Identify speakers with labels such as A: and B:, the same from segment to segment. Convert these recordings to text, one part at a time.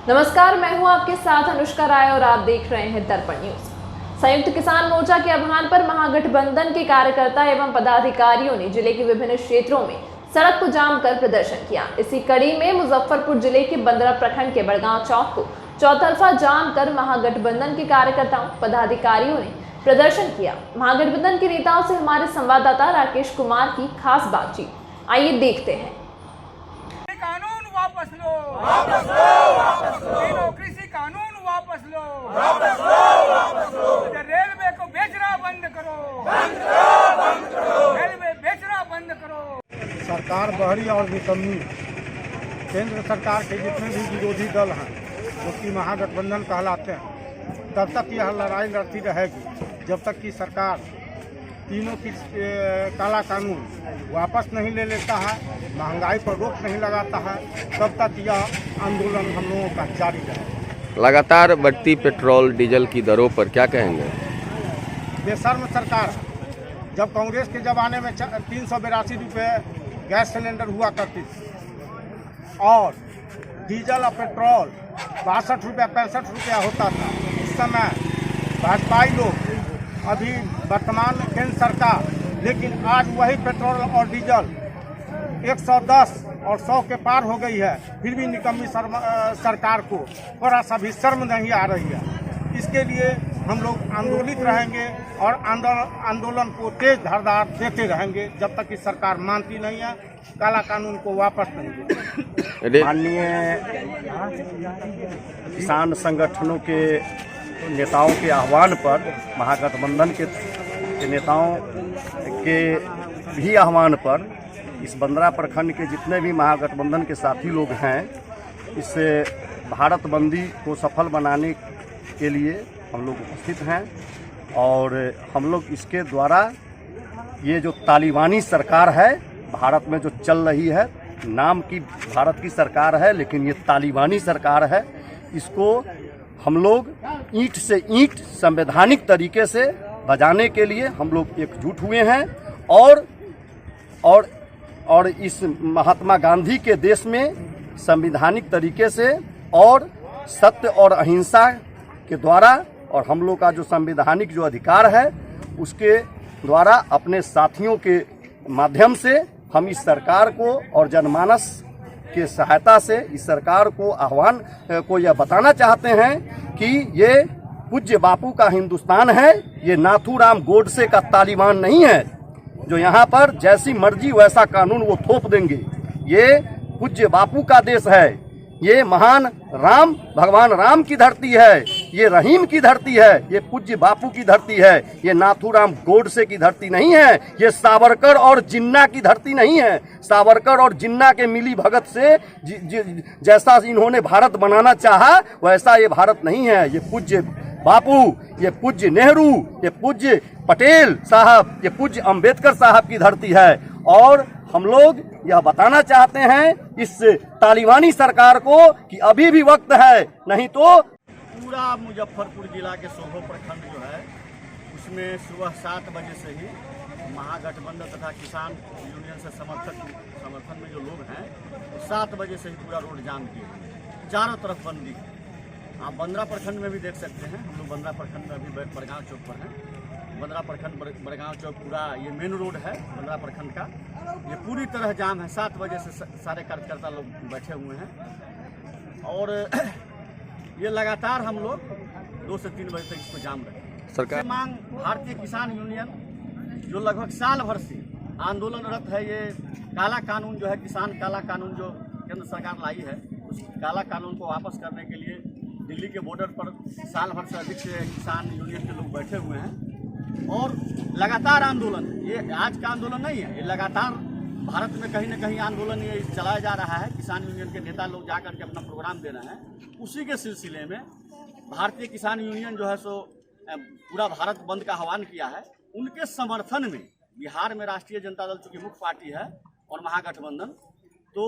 A: नमस्कार, मैं हूं आपके साथ अनुष्का राय और आप देख रहे हैं दर्पण न्यूज। संयुक्त किसान मोर्चा के आह्वान पर महागठबंधन के कार्यकर्ता एवं पदाधिकारियों ने जिले के विभिन्न क्षेत्रों में सड़क को जाम कर प्रदर्शन किया। इसी कड़ी में मुजफ्फरपुर जिले के बंदरा प्रखंड के बड़गांव चौक को चौतरफा जाम कर महागठबंधन के कार्यकर्ताओं पदाधिकारियों ने प्रदर्शन किया। महागठबंधन के नेताओं से हमारे संवाददाता राकेश कुमार की खास बातचीत, आइए देखते हैं।
B: कानून वापस लो, वापस लो, वापस लो। कृषि कानून वापस लो, वापस लो, वापस लो। रेलवे को बेचना बंद करो, बंद करो, बंद करो। रेलवे बेचना बंद करो।
C: सरकार बहरी और निकम्मी, केंद्र सरकार के जितने भी विरोधी दल हैं उसकी महागठबंधन कहलाते हैं, तब तक यह लड़ाई लड़ती रहेगी जब तक कि सरकार तीनों की काला कानून वापस नहीं ले लेता है, महंगाई पर रोक नहीं लगाता है, तब तक यह आंदोलन हम लोगों का जारी रहेगा।
D: लगातार बढ़ती पेट्रोल डीजल की दरों पर क्या कहेंगे?
C: बेशर्म सरकार। जब कांग्रेस के ज़माने में 382 रुपये गैस सिलेंडर हुआ करती थी और डीजल और पेट्रोल 62 रुपया 65 रुपया होता था, इस समय भाजपाई लोग अभी वर्तमान केंद्र सरकार, लेकिन आज वही पेट्रोल और डीजल 110 और 100 के पार हो गई है, फिर भी निकम्मी सरकार को थोड़ा सा भी शर्म नहीं आ रही है। इसके लिए हम लोग आंदोलित रहेंगे और आंदोलन को तेज धारदार देते रहेंगे जब तक कि सरकार मानती नहीं है, काला कानून को वापस नहीं देती।
E: माननीय किसान संगठनों के नेताओं के आह्वान पर, महागठबंधन के नेताओं के भी आह्वान पर, इस बंदरा प्रखंड के जितने भी महागठबंधन के साथी लोग हैं, इस भारत बंदी को सफल बनाने के लिए हम लोग उपस्थित हैं और हम लोग इसके द्वारा ये जो तालिबानी सरकार है भारत में जो चल रही है, नाम की भारत की सरकार है लेकिन ये तालिबानी सरकार है, इसको हम लोग ईंट से ईंट संवैधानिक तरीके से बजाने के लिए हम लोग एकजुट हुए हैं और इस महात्मा गांधी के देश में संवैधानिक तरीके से और सत्य और अहिंसा के द्वारा और हम लोग का जो संवैधानिक जो अधिकार है उसके द्वारा अपने साथियों के माध्यम से हम इस सरकार को और जनमानस के सहायता से इस सरकार को आह्वान को यह बताना चाहते हैं कि ये पूज्य बापू का हिंदुस्तान है, ये नाथूराम गोडसे का तालिबान नहीं है जो यहाँ पर जैसी मर्जी वैसा कानून वो थोप देंगे। ये पूज्य बापू का देश है, ये महान राम भगवान राम की धरती है, ये रहीम की धरती है, ये पूज्य बापू की धरती है, ये नाथूराम गोडसे की धरती नहीं है, ये सावरकर और जिन्ना की धरती नहीं है। सावरकर और जिन्ना के मिली भगत से जैसा इन्होंने भारत बनाना चाहा वैसा ये भारत नहीं है। ये पूज्य बापू, ये पूज्य नेहरू, ये पूज्य पटेल साहब, ये पूज्य अंबेडकर साहब की धरती है और हम लोग यह बताना चाहते हैं इस तालिबानी सरकार को कि अभी भी वक्त है, नहीं तो पूरा मुजफ्फरपुर जिला के सोहो प्रखंड जो है उसमें सुबह 7 बजे से ही महागठबंधन तथा किसान यूनियन से समर्थन में जो लोग हैं 7 बजे से ही पूरा रोड जाम किए, चारों तरफ बंदी। आप बंदरा प्रखंड में भी देख सकते हैं, हम लोग बंदरा प्रखंड में अभी बड़गांव चौक पर हैं। बंदरा प्रखंड बड़गांव चौक पूरा ये मेन रोड है बंदरा प्रखंड का, ये पूरी तरह जाम है। 7 बजे से सारे कार्यकर्ता लोग बैठे हुए हैं और ये लगातार हम लोग 2 से 3 बजे तक इसको जाम रखें। सरकार मांग भारतीय किसान यूनियन जो लगभग साल भर से आंदोलनरत है, ये काला कानून जो है, किसान काला कानून जो केंद्र सरकार लाई है, उस काला कानून को वापस करने के लिए दिल्ली के बॉर्डर पर साल भर से अधिक से किसान यूनियन के लोग बैठे हुए हैं और लगातार आंदोलन, ये आज का आंदोलन नहीं है, ये लगातार भारत में कहीं न कहीं आंदोलन ये चलाया जा रहा है। किसान यूनियन के नेता लोग जाकर के अपना प्रोग्राम दे रहे हैं। उसी के सिलसिले में भारतीय किसान यूनियन जो है सो पूरा भारत बंद का आह्वान किया है। उनके समर्थन में बिहार में राष्ट्रीय जनता दल चूँकि मुख्य पार्टी है और महागठबंधन, तो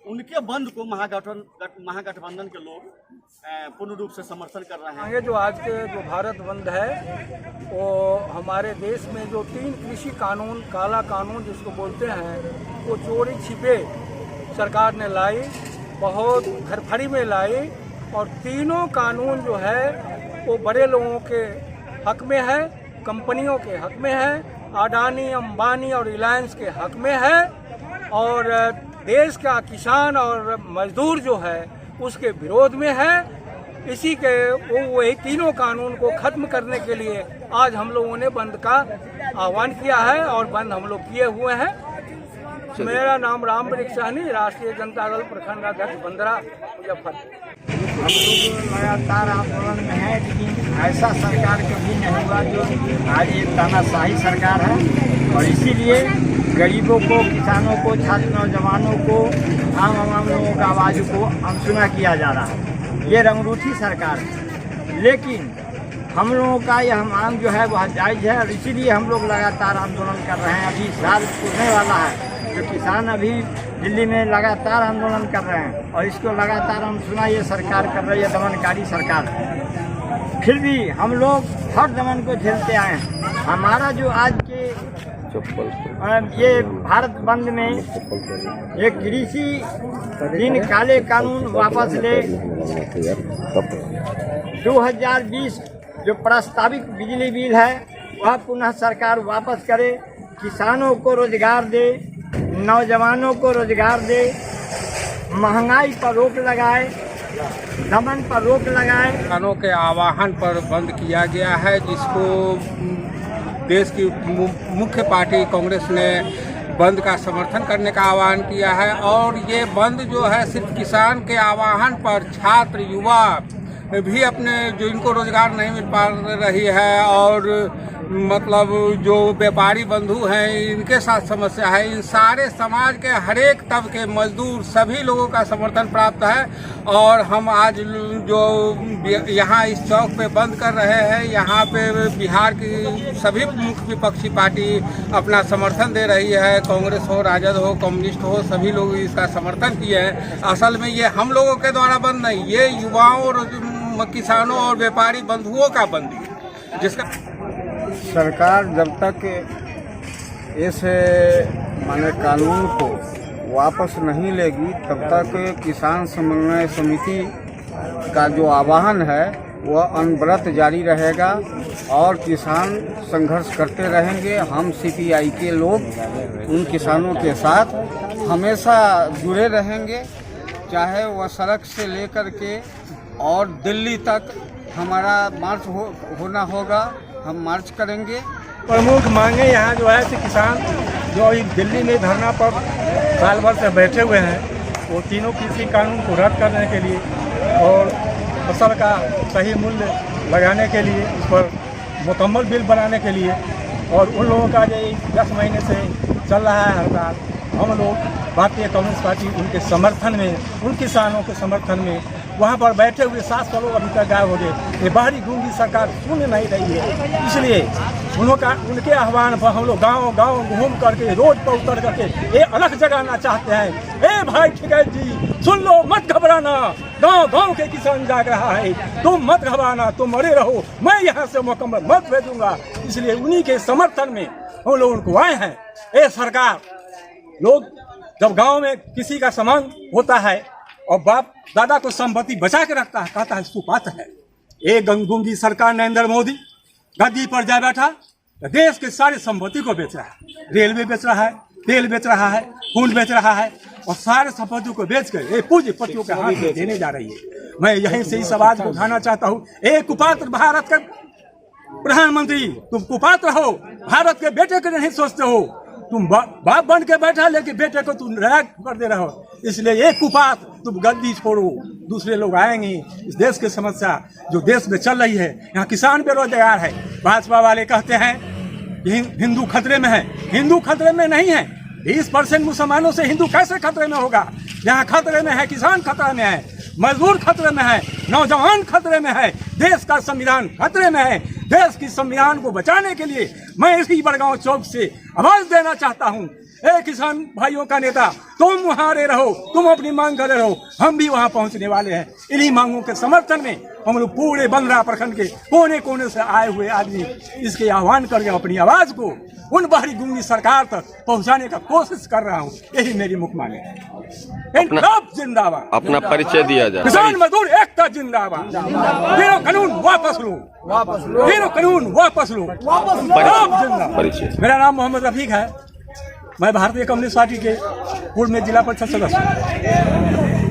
E: उनके बंद को महागठबंधन के लोग पूर्ण रूप से समर्थन कर रहे हैं।
B: ये जो आज के जो भारत बंद है वो हमारे देश में जो 3 कृषि कानून, काला कानून जिसको बोलते हैं, वो चोरी छिपे सरकार ने लाई, बहुत घरफड़ी में लाई और तीनों कानून जो है वो बड़े लोगों के हक में है, कंपनियों के हक में है, अडानी, अंबानी और रिलायंस के हक में है, और देश का किसान और मजदूर जो है उसके विरोध में है। इसी के वही तीनों कानून को खत्म करने के लिए आज हम लोगों ने बंद का आह्वान किया है और बंद हम लोग किए हुए हैं। मेरा नाम राम वृक्ष सहनी, राष्ट्रीय जनता दल प्रखंड अध्यक्ष बंदरा, मुजफ्फरपुर।
C: हम लोग लगातार आंदोलन में है, लेकिन ऐसा सरकार कभी नहीं हुआ जो आज एक तानाशाही सरकार है। और इसीलिए गरीबों को, किसानों को, छात्र नौजवानों को, आम लोगों का आवाज़ को अनसुना किया जा रहा है। ये रंगरूठी सरकार है, लेकिन हम लोगों का यह मांग जो है वह जायज़ है और इसीलिए हम लोग लगातार आंदोलन कर रहे हैं। अभी साल पूछने वाला है जो किसान अभी दिल्ली में लगातार आंदोलन कर रहे हैं और इसको लगातार हम सुना ये सरकार कर रही है, दमनकारी सरकार। फिर भी हम लोग हर दमन को झेलते आए हैं। हमारा जो आज के ये भारत बंद में एक कृषि ऋण काले कानून वापस ले, 2020 जो प्रस्तावित बिजली बिल है वह पुनः सरकार वापस करे, किसानों को रोजगार दे, नौजवानों को रोजगार दे, महंगाई पर रोक लगाए, दमन पर रोक लगाए।
F: किसानों के आह्वान पर बंद किया गया है, जिसको देश की मुख्य पार्टी कांग्रेस ने बंद का समर्थन करने का आह्वान किया है। और ये बंद जो है सिर्फ किसान के आह्वान पर छात्र, युवा भी अपने जो इनको रोजगार नहीं मिल पा रही है और मतलब जो व्यापारी बंधु हैं इनके साथ समस्या है, इन सारे समाज के हरेक तबके, मजदूर, सभी लोगों का समर्थन प्राप्त है। और हम आज जो यहाँ इस चौक पे बंद कर रहे हैं, यहाँ पे बिहार की सभी मुख्य विपक्षी पार्टी अपना समर्थन दे रही है, कांग्रेस हो, राजद हो, कम्युनिस्ट हो, सभी लोग इसका समर्थन किए हैं। असल में ये हम लोगों के द्वारा बंद नहीं, ये युवाओं और किसानों और व्यापारी बंधुओं का बंद है, जिसका
C: सरकार जब तक इस माने कानून को वापस नहीं लेगी तब तक किसान समन्वय समिति का जो आह्वान है वह अनवरत जारी रहेगा और किसान संघर्ष करते रहेंगे। हम सीपीआई के लोग उन किसानों के साथ हमेशा जुड़े रहेंगे, चाहे वह सड़क से लेकर के और दिल्ली तक हमारा मार्च होना होगा, हम मार्च करेंगे।
B: प्रमुख मांगे यहाँ जो है कि किसान जो दिल्ली में धरना पर साल भर से बैठे हुए हैं, वो तीनों कृषि कानून को रद्द करने के लिए और फसल का सही मूल्य लगाने के लिए, उस पर मुकम्मल बिल बनाने के लिए, और उन लोगों का जो 10 महीने से चल रहा है हड़ताल, हम लोग भारतीय कम्युनिस्ट पार्टी उनके समर्थन में, उन किसानों के समर्थन में वहाँ पर बैठे हुए 700 लोग अभी तक गायब हो गए। ये बाहरी गूंगी सरकार सुन नहीं रही है, इसलिए उनके आह्वान पर हम लोग गांव-गांव घूम करके, रोड पर उतर करके ये अलग जगाना चाहते हैं। ए भाई ठिकाई जी, सुन लो, मत घबराना, गांव-गांव के किसान जाग रहा है, तुम मत घबराना, तुम मरे रहो, मैं यहाँ से मुकम्मल मत भेजूंगा। इसलिए उन्हीं के समर्थन में हम लोग उनको आए हैं। ए सरकार, लोग जब गाँव में किसी का सामान होता है और बाप दादा को संपत्ति बचा के रखता है, कहता है सुपात है। एक गंगूंगी सरकार नरेंद्र मोदी गद्दी पर जा बैठा तो देश के सारे संपत्ति को बेच रहा है, रेलवे बेच रहा है, तेल बेच रहा है, खून बेच रहा है और सारे संपत्ति को बेच कर पूंजीपतियों के हाथ में देने जा रही है। मैं यहीं से इस आवाज को उठाना चाहता हूँ। एक कुपात्र भारत के प्रधानमंत्री, तुम कुपात्र हो, भारत के बेटे को नहीं सोचते हो, तुम बाप बन के बैठा लेकिन बेटे को तुम रैग कर दे रहे हो। इसलिए एक कुपात्र, तुम गद्दी छोड़ो, दूसरे लोग आएंगे। इस देश की समस्या जो देश में चल रही है, यहाँ किसान बेरोजगार है, भाजपा वाले कहते हैं हिंदू खतरे में है। हिंदू खतरे में नहीं है, 20% मुसलमानों से हिंदू कैसे खतरे में होगा? यहाँ खतरे में है, किसान खतरे में है, मजदूर खतरे में है, नौजवान खतरे में है, देश का संविधान खतरे में है। देश की संविधान को बचाने के लिए मैं इसी बड़गांव चौक से आवाज देना चाहता हूँ। ए किसान भाइयों का नेता, तुम वहां रहो, तुम अपनी मांग कर रहो, हम भी वहां पहुंचने वाले हैं। इन्हीं मांगों के समर्थन में हम लोग पूरे बंदरा प्रखंड के कोने कोने से आए हुए आदमी इसके आह्वान करके अपनी आवाज को उन बाहरी गुंगी सरकार तक पहुंचाने का कोशिश कर रहा हूं। यही मेरी मुख्य मांग है। इनकलाब जिंदाबाद।
D: अपना परिचय दिया जाए।
B: किसान मजदूर एकता जिंदाबाद। तीनों कानून वापस लो, तीनों कानून वापस लो, इनकलाब जिंदाबाद।
D: परिचय।
B: मेरा नाम मोहम्मद रफीक है, मैं भारतीय कम्युनिस्ट पार्टी के पूर्व में जिला परिषद सदस्य हूँ।